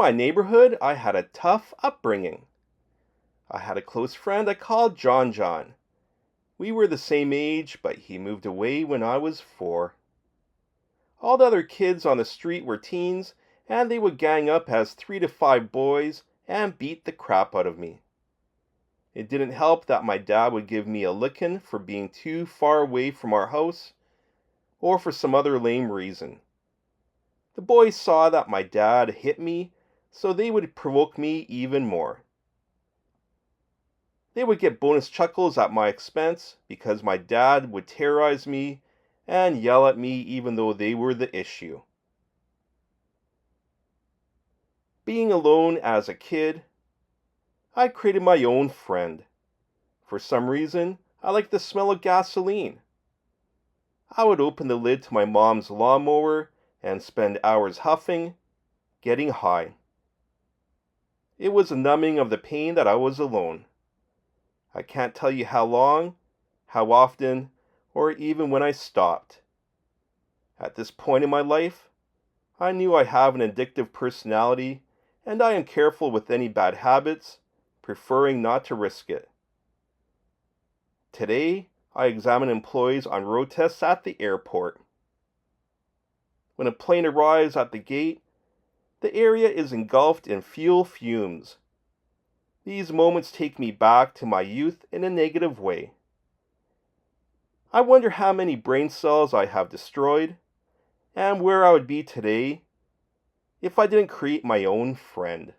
my neighborhood, I had a tough upbringing. I had a close friend I called John John. We were the same age, but he moved away when I was 4. All the other kids on the street were teens, and they would gang up as 3 to 5 boys and beat the crap out of me. It didn't help that my dad would give me a licking for being too far away from our house, or for some other lame reason. The boys saw that my dad hit me, so they would provoke me even more. They would get bonus chuckles at my expense because my dad would terrorize me and yell at me even though they were the issue. Being alone as a kid, I created my own friend. For some reason, I liked the smell of gasoline. I would open the lid to my mom's lawnmower and spend hours huffing, getting high. It was a numbing of the pain that I was alone. I can't tell you how long, how often, or even when I stopped. At this point in my life, I knew I have an addictive personality, and I am careful with any bad habits, preferring not to risk it. Today, I examine employees on road tests at the airport. When a plane arrives at the gate, the area is engulfed in fuel fumes. These moments take me back to my youth in a negative way. I wonder how many brain cells I have destroyed, and where I would be today if I didn't create my own friend.